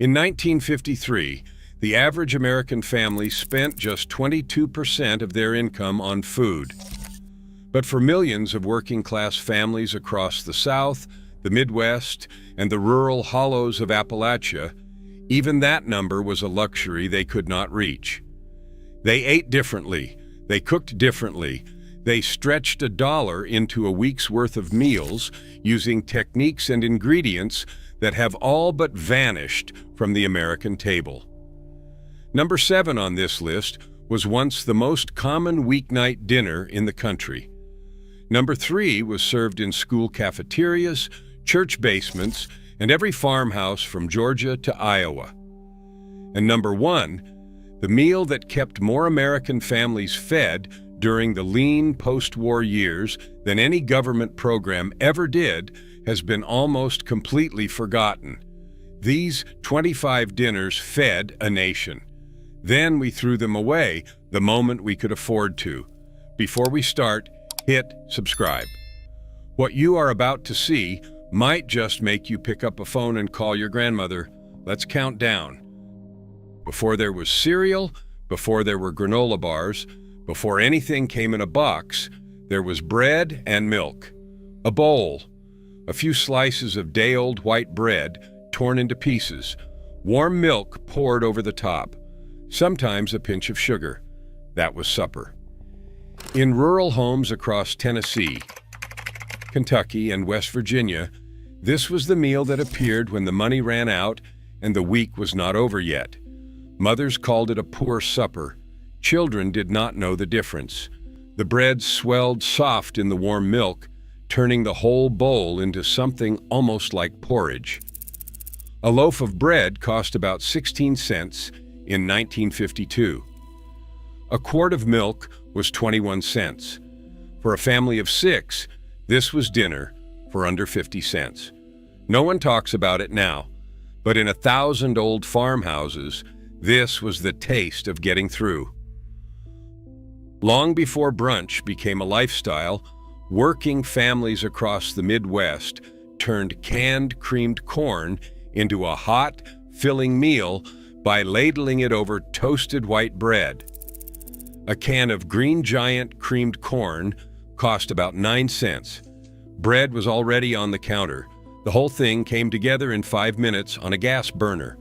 In 1953, the average American family spent just 22% of their income on food. But for millions of working-class families across the South, the Midwest, and the rural hollows of Appalachia, even that number was a luxury they could not reach. They ate differently, they cooked differently, they stretched a dollar into a week's worth of meals using techniques and ingredients that have all but vanished from the American table. Number 7 on this list was once the most common weeknight dinner in the country. Number 3 was served in school cafeterias, church basements, and every farmhouse from Georgia to Iowa. And number 1, the meal that kept more American families fed during the lean post-war years than any government program ever did, has been almost completely forgotten. These 25 dinners fed a nation. Then we threw them away the moment we could afford to. Before we start, hit subscribe. What you are about to see might just make you pick up a phone and call your grandmother. Let's count down. Before there was cereal, before there were granola bars, before anything came in a box, there was bread and milk. A bowl, a few slices of day-old white bread torn into pieces, warm milk poured over the top, sometimes a pinch of sugar. That was supper. In rural homes across Tennessee, Kentucky, and West Virginia, this was the meal that appeared when the money ran out and the week was not over yet. Mothers called it a poor supper. Children did not know the difference. The bread swelled soft in the warm milk, turning the whole bowl into something almost like porridge. A loaf of bread cost about 16 cents in 1952. A quart of milk was 21 cents. For a family of 6, this was dinner for under 50 cents. No one talks about it now, but in 1,000 old farmhouses, this was the taste of getting through. Long before brunch became a lifestyle, working families across the Midwest turned canned creamed corn into a hot, filling meal by ladling it over toasted white bread. A can of Green Giant creamed corn cost about 9 cents. Bread was already on the counter. The whole thing came together in 5 minutes on a gas burner.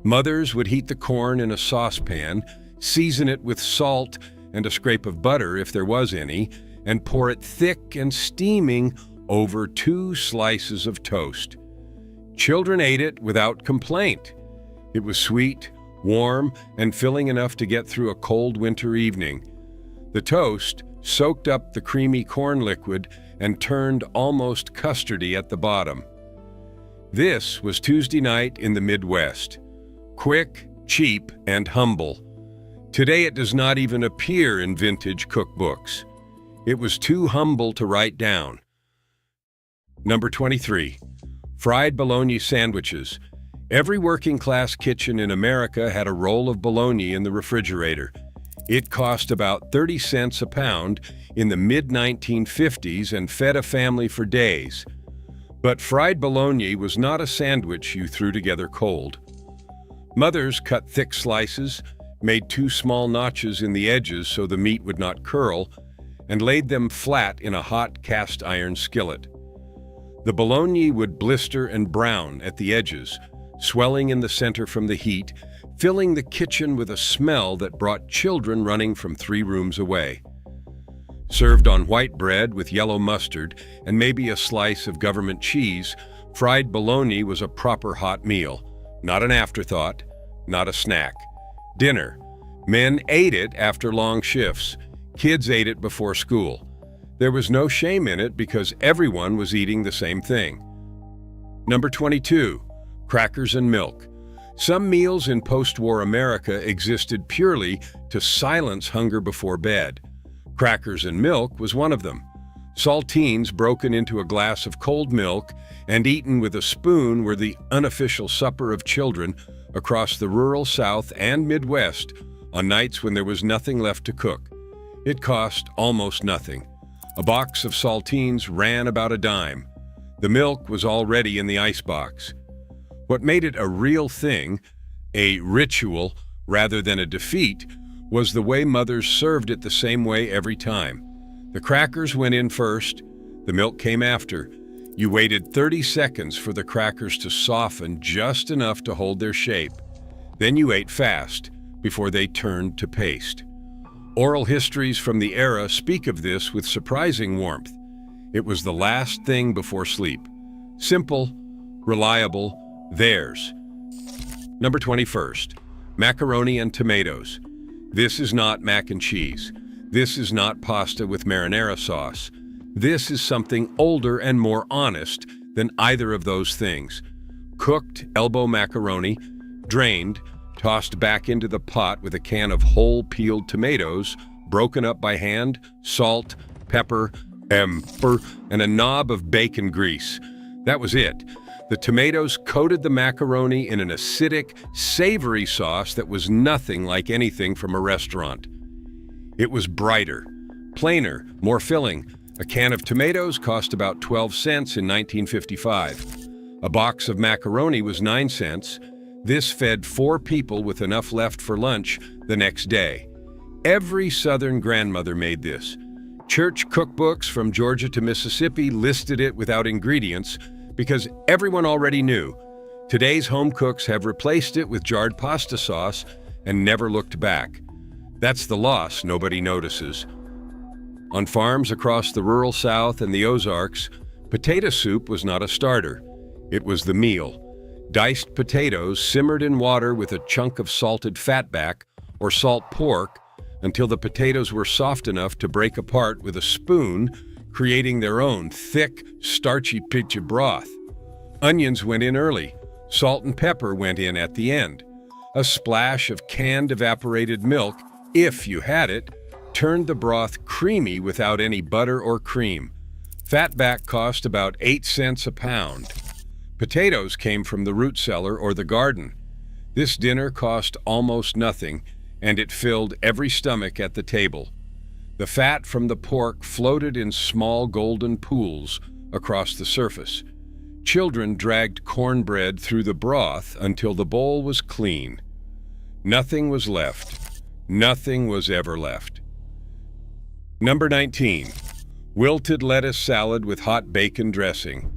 Mothers would heat the corn in a saucepan, season it with salt and a scrape of butter if there was any, and pour it thick and steaming over 2 slices of toast. Children ate it without complaint. It was sweet, warm, and filling enough to get through a cold winter evening. The toast soaked up the creamy corn liquid and turned almost custardy at the bottom. This was Tuesday night in the Midwest. Quick, cheap, and humble. Today it does not even appear in vintage cookbooks. It was too humble to write down. Number 23. Fried bologna sandwiches. Every working-class kitchen in America had a roll of bologna in the refrigerator. It cost about 30 cents a pound in the mid-1950s and fed a family for days. But fried bologna was not a sandwich you threw together cold. Mothers cut thick slices, made 2 small notches in the edges so the meat would not curl, and laid them flat in a hot cast iron skillet. The bologna would blister and brown at the edges, swelling in the center from the heat, filling the kitchen with a smell that brought children running from 3 rooms away. Served on white bread with yellow mustard and maybe a slice of government cheese, fried bologna was a proper hot meal, not an afterthought, not a snack. Dinner. Men ate it after long shifts. Kids ate it before school. There was no shame in it because everyone was eating the same thing. Number 22. Crackers and milk. Some meals in post-war America existed purely to silence hunger before bed. Crackers and milk was one of them. Saltines broken into a glass of cold milk and eaten with a spoon were the unofficial supper of children across the rural South and Midwest on nights when there was nothing left to cook. It cost almost nothing. A box of saltines ran about a dime. The milk was already in the icebox. What made it a real thing, a ritual rather than a defeat, was the way mothers served it the same way every time. The crackers went in first, the milk came after. You waited 30 seconds for the crackers to soften just enough to hold their shape. Then you ate fast before they turned to paste. Oral histories from the era speak of this with surprising warmth. It was the last thing before sleep. Simple, reliable, theirs. Number 21st, macaroni and tomatoes. This is not mac and cheese. This is not pasta with marinara sauce. This is something older and more honest than either of those things. Cooked elbow macaroni, drained, tossed back into the pot with a can of whole peeled tomatoes, broken up by hand, salt, pepper, and a knob of bacon grease. That was it. The tomatoes coated the macaroni in an acidic, savory sauce that was nothing like anything from a restaurant. It was brighter, plainer, more filling. A can of tomatoes cost about 12 cents in 1955. A box of macaroni was 9 cents. This fed 4 people with enough left for lunch the next day. Every Southern grandmother made this. Church cookbooks from Georgia to Mississippi listed it without ingredients because everyone already knew. Today's home cooks have replaced it with jarred pasta sauce and never looked back. That's the loss nobody notices. On farms across the rural South and the Ozarks, potato soup was not a starter. It was the meal. Diced potatoes simmered in water with a chunk of salted fatback or salt pork until the potatoes were soft enough to break apart with a spoon, creating their own thick, starchy pitch of broth. Onions went in early. Salt and pepper went in at the end. A splash of canned evaporated milk, if you had it, turned the broth creamy without any butter or cream. Fatback cost about 8 cents a pound. Potatoes came from the root cellar or the garden. This dinner cost almost nothing, and it filled every stomach at the table. The fat from the pork floated in small golden pools across the surface. Children dragged cornbread through the broth until the bowl was clean. Nothing was left. Nothing was ever left. Number 19, wilted lettuce salad with hot bacon dressing.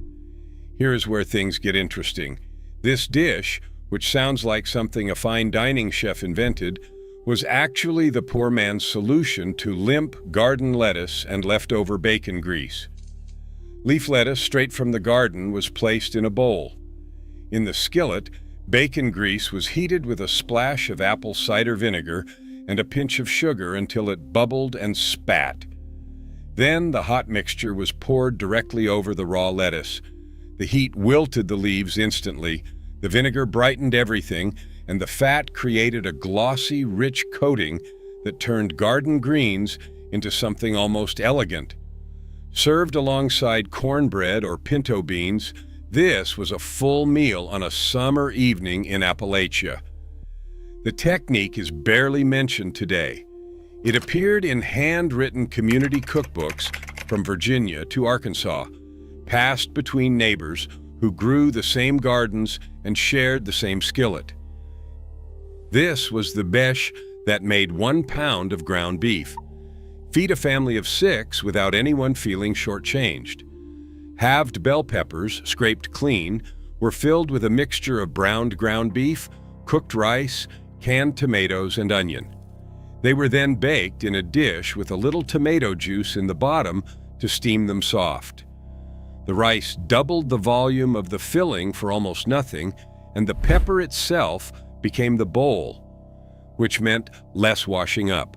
Here is where things get interesting. This dish, which sounds like something a fine dining chef invented, was actually the poor man's solution to limp garden lettuce and leftover bacon grease. Leaf lettuce straight from the garden was placed in a bowl. In the skillet, bacon grease was heated with a splash of apple cider vinegar and a pinch of sugar until it bubbled and spat. Then the hot mixture was poured directly over the raw lettuce. The heat wilted the leaves instantly, the vinegar brightened everything, and the fat created a glossy, rich coating that turned garden greens into something almost elegant. Served alongside cornbread or pinto beans, this was a full meal on a summer evening in Appalachia. The technique is barely mentioned today. It appeared in handwritten community cookbooks from Virginia to Arkansas, passed between neighbors who grew the same gardens and shared the same skillet. This was the besh that made 1 pound of ground beef. Feed a family of 6 without anyone feeling shortchanged. Halved bell peppers, scraped clean, were filled with a mixture of browned ground beef, cooked rice, canned tomatoes, and onion. They were then baked in a dish with a little tomato juice in the bottom to steam them soft. The rice doubled the volume of the filling for almost nothing, and the pepper itself became the bowl, which meant less washing up.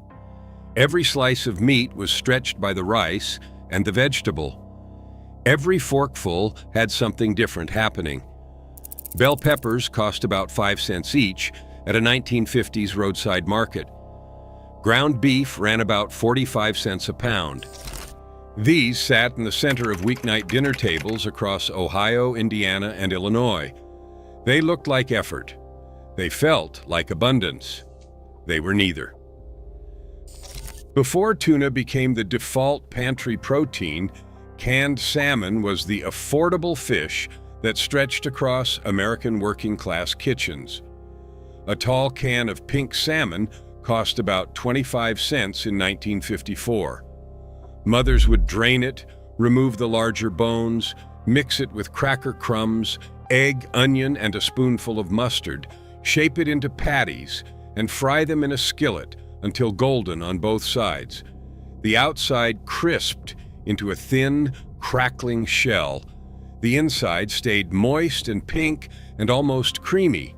Every slice of meat was stretched by the rice and the vegetable. Every forkful had something different happening. Bell peppers cost about 5 cents each at a 1950s roadside market. Ground beef ran about 45 cents a pound. These sat in the center of weeknight dinner tables across Ohio, Indiana, and Illinois. They looked like effort. They felt like abundance. They were neither. Before tuna became the default pantry protein, canned salmon was the affordable fish that stretched across American working-class kitchens. A tall can of pink salmon cost about 25 cents in 1954. Mothers would drain it, remove the larger bones, mix it with cracker crumbs, egg, onion, and a spoonful of mustard, shape it into patties, and fry them in a skillet until golden on both sides. The outside crisped into a thin, crackling shell. The inside stayed moist and pink and almost creamy.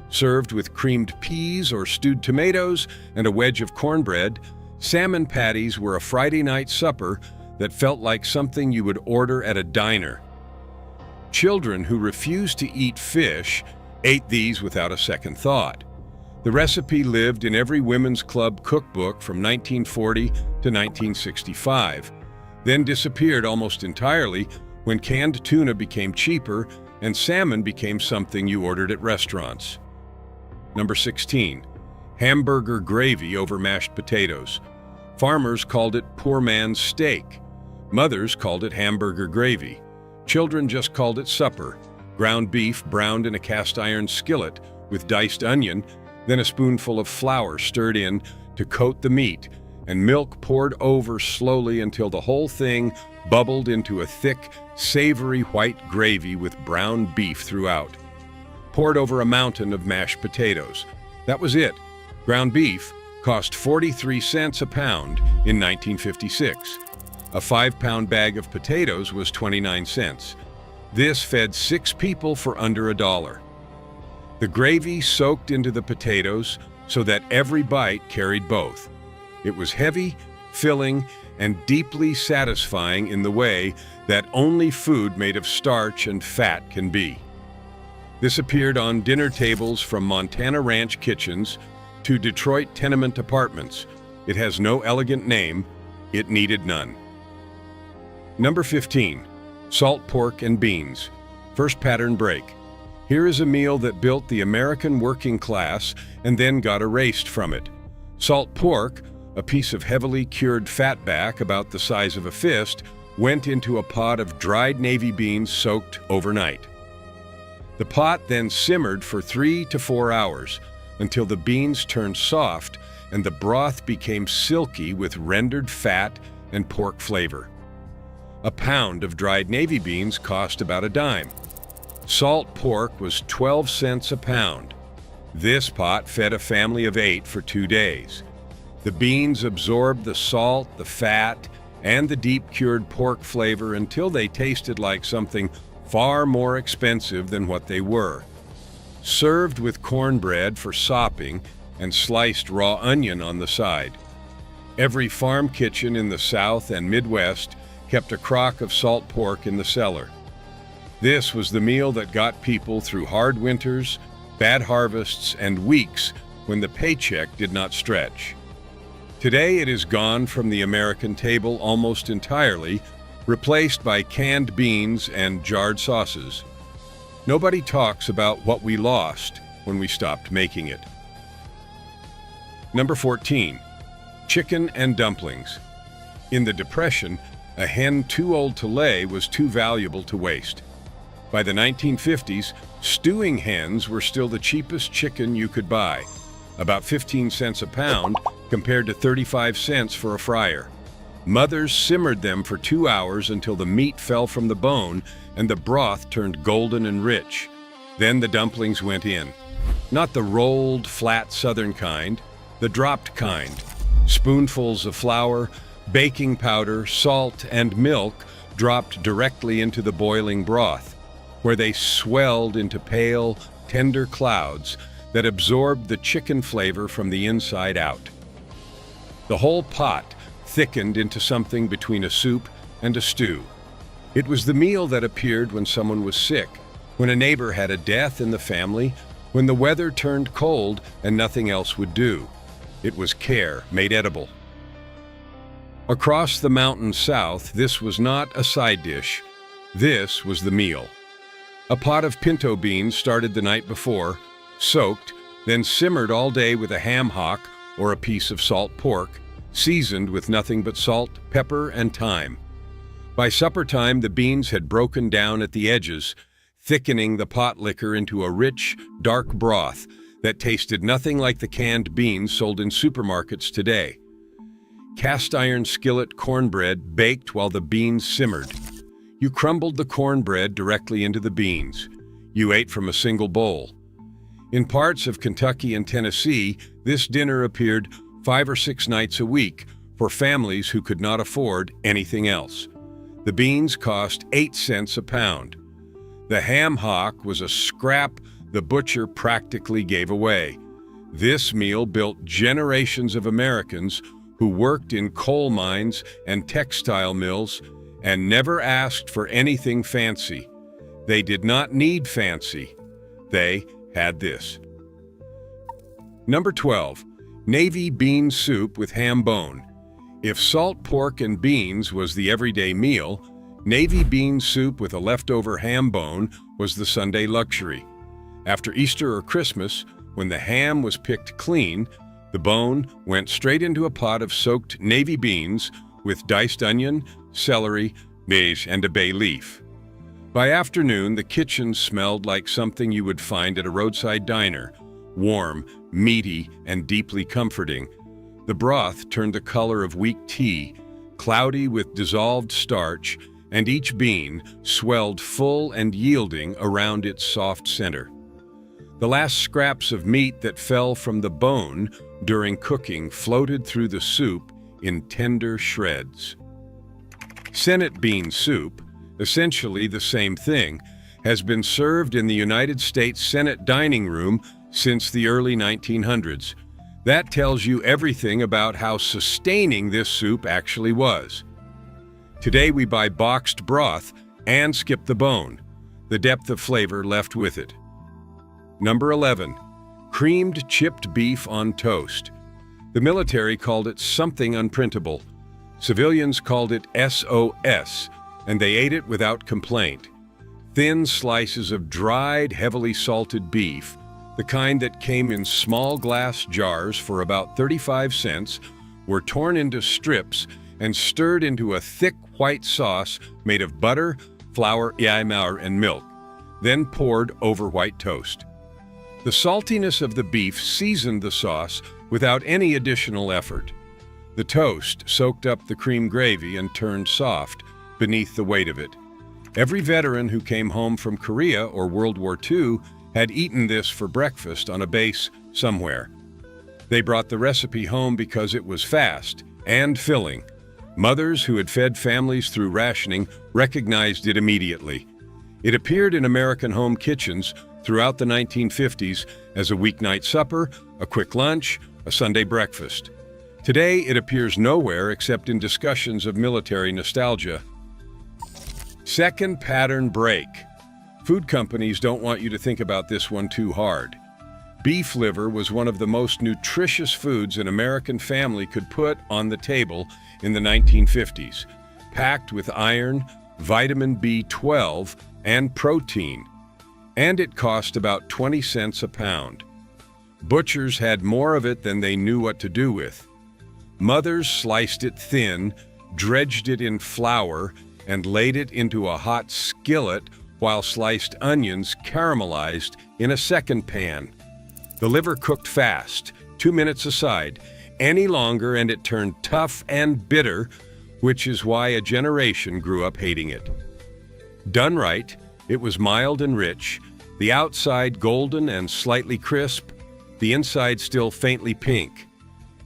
Served with creamed peas or stewed tomatoes and a wedge of cornbread, salmon patties were a Friday night supper that felt like something you would order at a diner. Children who refused to eat fish ate these without a second thought. The recipe lived in every women's club cookbook from 1940 to 1965, then disappeared almost entirely when canned tuna became cheaper and salmon became something you ordered at restaurants. Number 16. Hamburger gravy over mashed potatoes. Farmers called it poor man's steak. Mothers called it hamburger gravy. Children just called it supper. Ground beef browned in a cast-iron skillet with diced onion, then a spoonful of flour stirred in to coat the meat, and milk poured over slowly until the whole thing bubbled into a thick, savory white gravy with brown beef throughout. Poured over a mountain of mashed potatoes. That was it. Ground beef cost 43 cents a pound in 1956. A 5-pound bag of potatoes was 29 cents. This fed 6 people for under $1. The gravy soaked into the potatoes so that every bite carried both. It was heavy, filling, and deeply satisfying in the way that only food made of starch and fat can be. This appeared on dinner tables from Montana ranch kitchens to Detroit tenement apartments. It has no elegant name. It needed none. Number 15. Salt pork and beans. First pattern break. Here is a meal that built the American working class and then got erased from it. Salt pork, a piece of heavily cured fatback about the size of a fist, went into a pot of dried navy beans soaked overnight. The pot then simmered for 3 to 4 hours until the beans turned soft and the broth became silky with rendered fat and pork flavor. A pound of dried navy beans cost about a dime. Salt pork was 12 cents a pound. This pot fed a family of 8 for 2 days. The beans absorbed the salt, the fat, and the deep-cured pork flavor until they tasted like something far more expensive than what they were. Served with cornbread for sopping and sliced raw onion on the side. Every farm kitchen in the South and Midwest kept a crock of salt pork in the cellar. This was the meal that got people through hard winters, bad harvests, and weeks when the paycheck did not stretch. Today it is gone from the American table almost entirely, replaced by canned beans and jarred sauces. Nobody talks about what we lost when we stopped making it. Number 14. Chicken and dumplings. In the Depression, a hen too old to lay was too valuable to waste. By the 1950s, stewing hens were still the cheapest chicken you could buy, about 15 cents a pound compared to 35 cents for a fryer. Mothers simmered them for 2 hours until the meat fell from the bone and the broth turned golden and rich. Then the dumplings went in. Not the rolled, flat southern kind, the dropped kind. Spoonfuls of flour, baking powder, salt, and milk dropped directly into the boiling broth, where they swelled into pale, tender clouds that absorbed the chicken flavor from the inside out. The whole pot thickened into something between a soup and a stew. It was the meal that appeared when someone was sick, when a neighbor had a death in the family, when the weather turned cold and nothing else would do. It was care made edible. Across the mountain south, this was not a side dish. This was the meal. A pot of pinto beans started the night before, soaked, then simmered all day with a ham hock or a piece of salt pork, seasoned with nothing but salt, pepper, and thyme. By supper time, the beans had broken down at the edges, thickening the pot liquor into a rich, dark broth that tasted nothing like the canned beans sold in supermarkets today. Cast iron skillet cornbread baked while the beans simmered. You crumbled the cornbread directly into the beans. You ate from a single bowl. In parts of Kentucky and Tennessee, this dinner appeared 5 or 6 nights a week for families who could not afford anything else. The beans cost 8 cents a pound. The ham hock was a scrap the butcher practically gave away. This meal built generations of Americans who worked in coal mines and textile mills and never asked for anything fancy. They did not need fancy. They had this. Number 12, navy bean soup with ham bone. If salt pork and beans was the everyday meal, navy bean soup with a leftover ham bone was the Sunday luxury. After Easter or Christmas, when the ham was picked clean, the bone went straight into a pot of soaked navy beans with diced onion, celery, and a bay leaf. By afternoon, the kitchen smelled like something you would find at a roadside diner, warm, meaty, and deeply comforting. The broth turned the color of weak tea, cloudy with dissolved starch, and each bean swelled full and yielding around its soft center. The last scraps of meat that fell from the bone during cooking floated through the soup in tender shreds. Senate bean soup, essentially the same thing, has been served in the United States Senate dining room since the early 1900s. That tells you everything about how sustaining this soup actually was. Today we buy boxed broth and skip the bone, the depth of flavor left with it. Number 11, creamed chipped beef on toast. The military called it something unprintable. Civilians called it SOS, and they ate it without complaint. Thin slices of dried, heavily salted beef, the kind that came in small glass jars for about 35 cents, were torn into strips and stirred into a thick white sauce made of butter, flour, and milk, then poured over white toast. The saltiness of the beef seasoned the sauce without any additional effort. The toast soaked up the cream gravy and turned soft beneath the weight of it. Every veteran who came home from Korea or World War II had eaten this for breakfast on a base somewhere. They brought the recipe home because it was fast and filling. Mothers who had fed families through rationing recognized it immediately. It appeared in American home kitchens throughout the 1950s as a weeknight supper, a quick lunch, a Sunday breakfast. Today, it appears nowhere except in discussions of military nostalgia. Second pattern break. Food companies don't want you to think about this one too hard. Beef liver was one of the most nutritious foods an American family could put on the table in the 1950s, packed with iron, vitamin B12, and protein. And it cost about 20 cents a pound. Butchers had more of it than they knew what to do with. Mothers sliced it thin, dredged it in flour, and laid it into a hot skillet while sliced onions caramelized in a second pan. The liver cooked fast, 2 minutes aside. Any longer and it turned tough and bitter, which is why a generation grew up hating it. Done right, it was mild and rich, the outside golden and slightly crisp, the inside still faintly pink.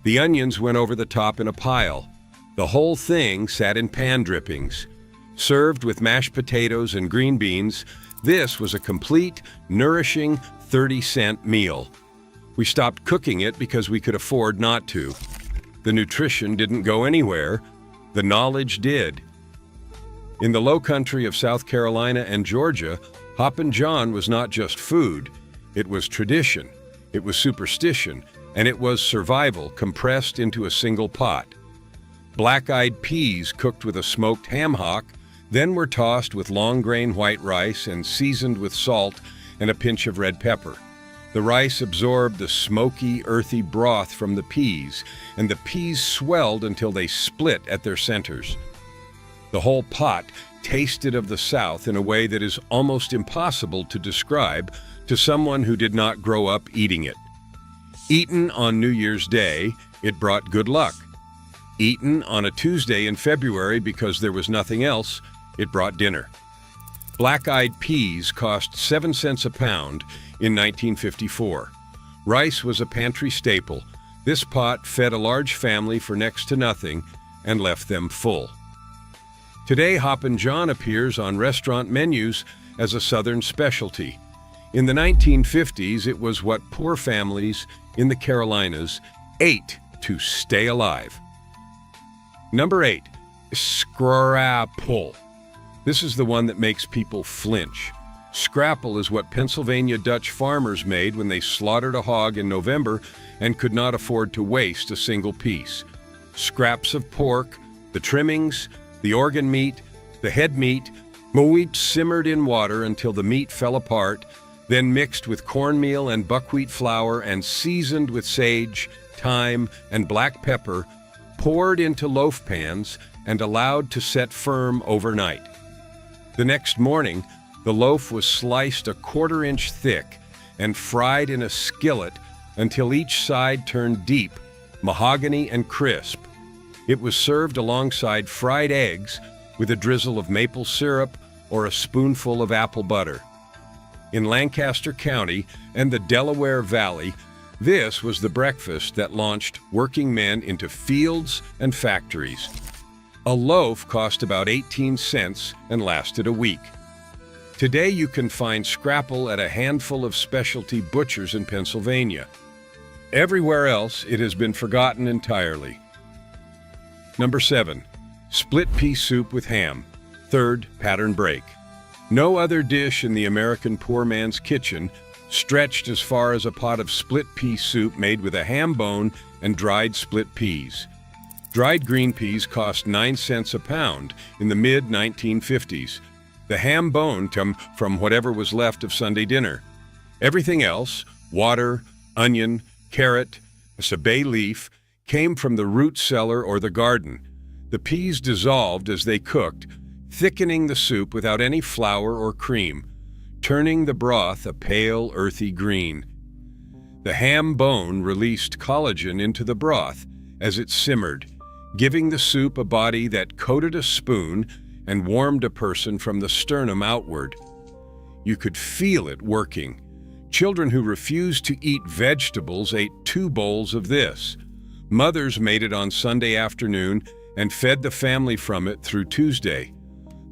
The onions went over the top in a pile. The whole thing sat in pan drippings. Served with mashed potatoes and green beans, this was a complete, nourishing 30-cent meal. We stopped cooking it because we could afford not to. The nutrition didn't go anywhere. The knowledge did. In the low country of South Carolina and Georgia, Hoppin' John was not just food. It was tradition. It was superstition. And it was survival compressed into a single pot. Black-eyed peas cooked with a smoked ham hock, then were tossed with long-grain white rice and seasoned with salt and a pinch of red pepper. The rice absorbed the smoky, earthy broth from the peas, and the peas swelled until they split at their centers. The whole pot tasted of the South in a way that is almost impossible to describe to someone who did not grow up eating it. Eaten on New Year's Day, it brought good luck. Eaten on a Tuesday in February because there was nothing else, it brought dinner. Black-eyed peas cost 7 cents a pound in 1954. Rice was a pantry staple. This pot fed a large family for next to nothing and left them full. Today, Hoppin' John appears on restaurant menus as a Southern specialty. In the 1950s, it was what poor families in the Carolinas ate to stay alive. Number 8, scrapple. This is the one that makes people flinch. Scrapple is what Pennsylvania Dutch farmers made when they slaughtered a hog in November and could not afford to waste a single piece. Scraps of pork, the trimmings, the organ meat, the head meat, meat simmered in water until the meat fell apart, then mixed with cornmeal and buckwheat flour and seasoned with sage, thyme, and black pepper, poured into loaf pans and allowed to set firm overnight. The next morning, the loaf was sliced a 1/4 inch thick and fried in a skillet until each side turned deep, mahogany and crisp. It was served alongside fried eggs with a drizzle of maple syrup or a spoonful of apple butter. In Lancaster County and the Delaware Valley, this was the breakfast that launched working men into fields and factories. A loaf cost about 18 cents and lasted a week. Today you can find scrapple at a handful of specialty butchers in Pennsylvania. Everywhere else, it has been forgotten entirely. Number 7, split pea soup with ham. Third pattern break. No other dish in the American poor man's kitchen stretched as far as a pot of split pea soup made with a ham bone and dried split peas. Dried green peas cost 9 cents a pound in the mid-1950s. The ham bone came from whatever was left of Sunday dinner. Everything else, water, onion, carrot, a bay leaf, came from the root cellar or the garden. The peas dissolved as they cooked, thickening the soup without any flour or cream, turning the broth a pale, earthy green. The ham bone released collagen into the broth as it simmered, giving the soup a body that coated a spoon and warmed a person from the sternum outward. You could feel it working. Children who refused to eat vegetables ate 2 bowls of this. Mothers made it on Sunday afternoon and fed the family from it through Tuesday.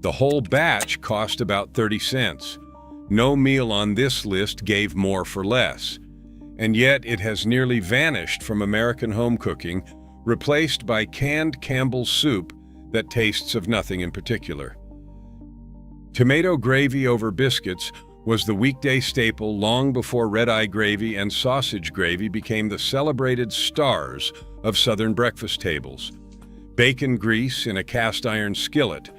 The whole batch cost about 30 cents. No meal on this list gave more for less. And yet it has nearly vanished from American home cooking, replaced by canned Campbell's soup that tastes of nothing in particular. Tomato gravy over biscuits was the weekday staple long before red-eye gravy and sausage gravy became the celebrated stars of Southern breakfast tables. Bacon grease in a cast-iron skillet,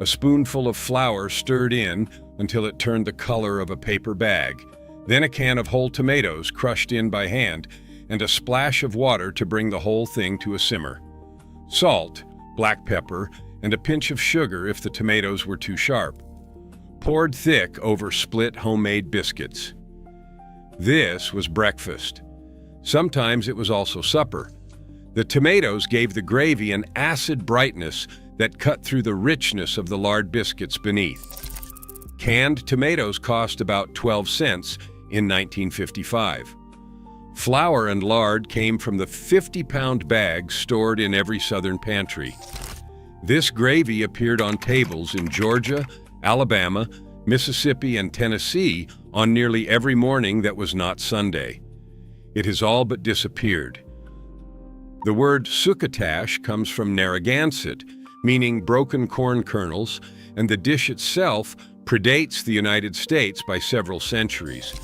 a spoonful of flour stirred in until it turned the color of a paper bag, then a can of whole tomatoes crushed in by hand, and a splash of water to bring the whole thing to a simmer. Salt, black pepper, and a pinch of sugar if the tomatoes were too sharp. Poured thick over split homemade biscuits. This was breakfast. Sometimes it was also supper. The tomatoes gave the gravy an acid brightness that cut through the richness of the lard biscuits beneath. Canned tomatoes cost about 12 cents in 1955. Flour and lard came from the 50-pound bags stored in every Southern pantry. This gravy appeared on tables in Georgia, Alabama, Mississippi, and Tennessee on nearly every morning that was not Sunday. It has all but disappeared. The word succotash comes from Narragansett, meaning broken corn kernels, and the dish itself predates the United States by several centuries.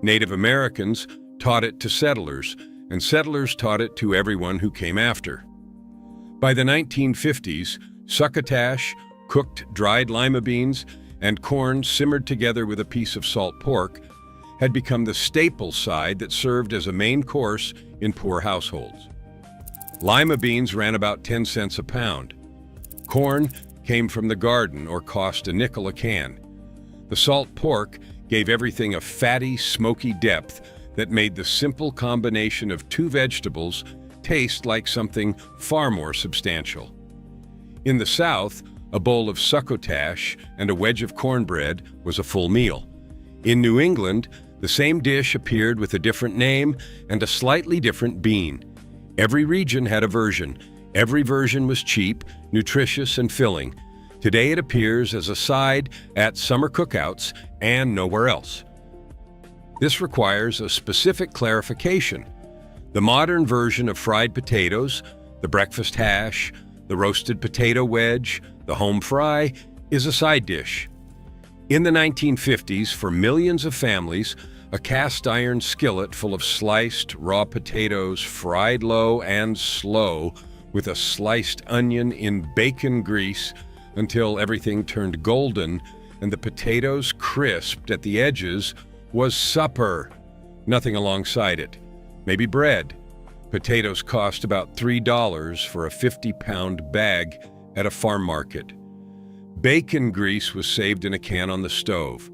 Native Americans taught it to settlers, and settlers taught it to everyone who came after. By the 1950s, succotash, cooked dried lima beans, and corn simmered together with a piece of salt pork had become the staple side that served as a main course in poor households. Lima beans ran about 10 cents a pound. Corn, came from the garden or cost a nickel a can. The salt pork gave everything a fatty, smoky depth that made the simple combination of two vegetables taste like something far more substantial. In the South, a bowl of succotash and a wedge of cornbread was a full meal. In New England, the same dish appeared with a different name and a slightly different bean. Every region had a version. Every version was cheap, nutritious, and filling. Today it appears as a side at summer cookouts and nowhere else. This requires a specific clarification. The modern version of fried potatoes, the breakfast hash, the roasted potato wedge, the home fry, is a side dish. In the 1950s, for millions of families, a cast iron skillet full of sliced raw potatoes, fried low and slow, with a sliced onion in bacon grease until everything turned golden and the potatoes crisped at the edges, was supper. Nothing alongside it. Maybe bread. Potatoes cost about $3 for a 50-pound bag at a farm market. Bacon grease was saved in a can on the stove.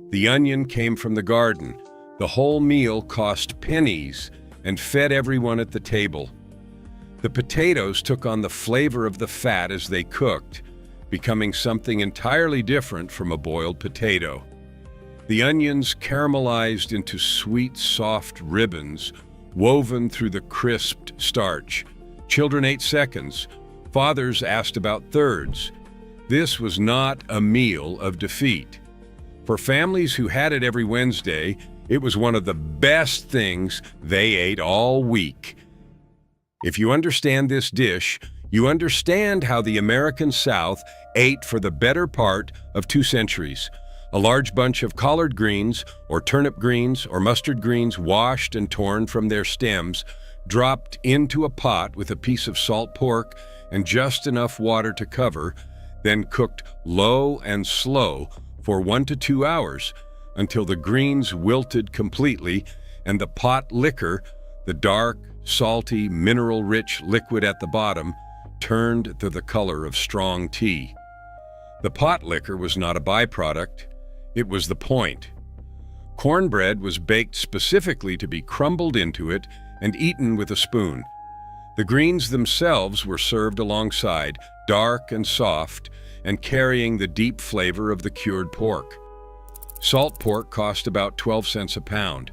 The onion came from the garden. The whole meal cost pennies and fed everyone at the table. The potatoes took on the flavor of the fat as they cooked, becoming something entirely different from a boiled potato. The onions caramelized into sweet, soft ribbons, woven through the crisped starch. Children ate seconds. Fathers asked about thirds. This was not a meal of defeat. For families who had it every Wednesday, it was one of the best things they ate all week. If you understand this dish, you understand how the American South ate for the better part of 2 centuries. A large bunch of collard greens, or turnip greens, or mustard greens washed and torn from their stems, dropped into a pot with a piece of salt pork and just enough water to cover, then cooked low and slow for 1 to 2 hours until the greens wilted completely and the pot liquor, the dark, salty, mineral-rich liquid at the bottom, turned to the color of strong tea. The pot liquor was not a byproduct, it was the point. Cornbread was baked specifically to be crumbled into it and eaten with a spoon. The greens themselves were served alongside, dark and soft, and carrying the deep flavor of the cured pork. Salt pork cost about 12 cents a pound.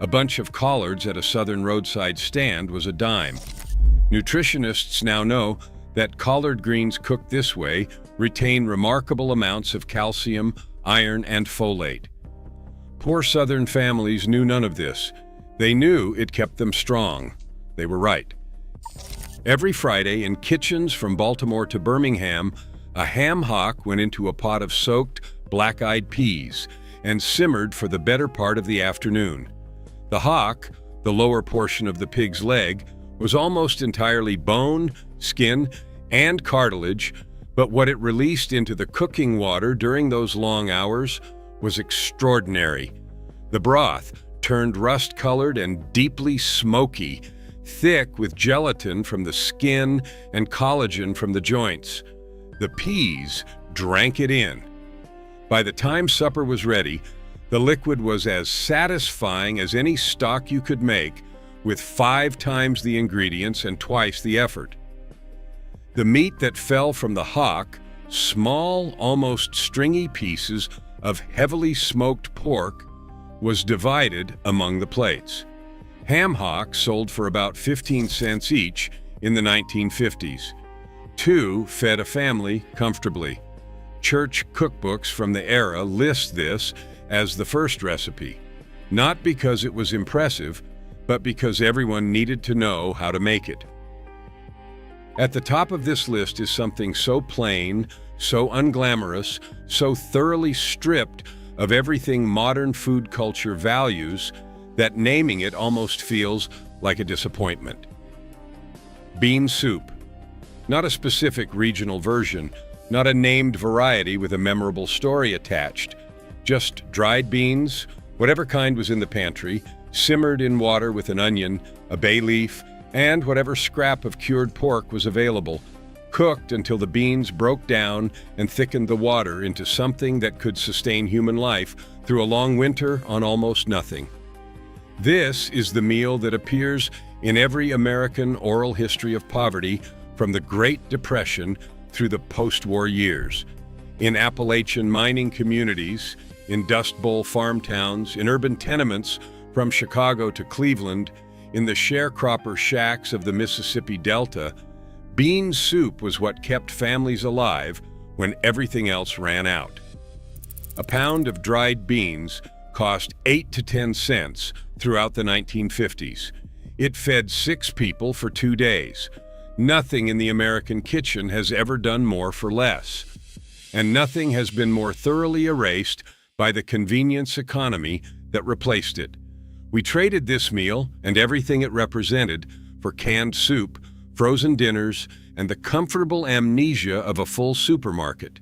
A bunch of collards at a southern roadside stand was a dime. Nutritionists now know that collard greens cooked this way retain remarkable amounts of calcium, iron, and folate. Poor southern families knew none of this. They knew it kept them strong. They were right. Every Friday, in kitchens from Baltimore to Birmingham, a ham hock went into a pot of soaked black-eyed peas and simmered for the better part of the afternoon. The hock, the lower portion of the pig's leg, was almost entirely bone, skin, and cartilage, but what it released into the cooking water during those long hours was extraordinary. The broth turned rust-colored and deeply smoky, thick with gelatin from the skin and collagen from the joints. The peas drank it in. By the time supper was ready, the liquid was as satisfying as any stock you could make, with 5 times the ingredients and twice the effort. The meat that fell from the hock, small, almost stringy pieces of heavily smoked pork, was divided among the plates. Ham hocks sold for about 15 cents each in the 1950s. 2 fed a family comfortably. Church cookbooks from the era list this as the first recipe, not because it was impressive, but because everyone needed to know how to make it. At the top of this list is something so plain, so unglamorous, so thoroughly stripped of everything modern food culture values that naming it almost feels like a disappointment. Bean soup. Not a specific regional version, not a named variety with a memorable story attached. Just dried beans, whatever kind was in the pantry, simmered in water with an onion, a bay leaf, and whatever scrap of cured pork was available. cooked until the beans broke down and thickened the water into something that could sustain human life through a long winter on almost nothing. This is the meal that appears in every American oral history of poverty from the Great Depression through the post-war years. In Appalachian mining communities, in Dust Bowl farm towns, in urban tenements from Chicago to Cleveland, in the sharecropper shacks of the Mississippi Delta, bean soup was what kept families alive when everything else ran out. A pound of dried beans cost 8 to 10 cents throughout the 1950s. It fed 6 people for 2 days. Nothing in the American kitchen has ever done more for less. And nothing has been more thoroughly erased by the convenience economy that replaced it. We traded this meal and everything it represented for canned soup, frozen dinners, and the comfortable amnesia of a full supermarket.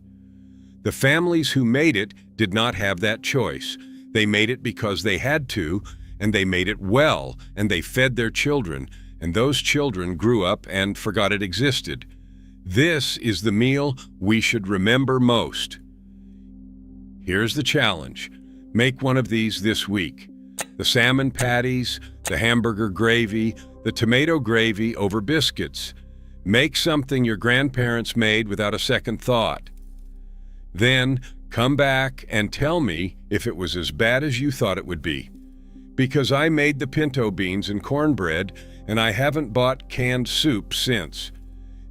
The families who made it did not have that choice. They made it because they had to, and they made it well, and they fed their children, and those children grew up and forgot it existed. This is the meal we should remember most. Here's the challenge. Make one of these this week. The salmon patties, the hamburger gravy, the tomato gravy over biscuits. Make something your grandparents made without a second thought. Then come back and tell me if it was as bad as you thought it would be. Because I made the pinto beans and cornbread, and I haven't bought canned soup since.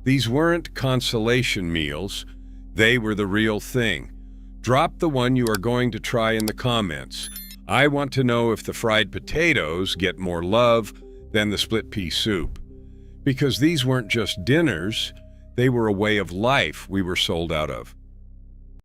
These weren't consolation meals. They were the real thing. Drop the one you are going to try in the comments. I want to know if the fried potatoes get more love than the split pea soup. Because these weren't just dinners, they were a way of life we were sold out of.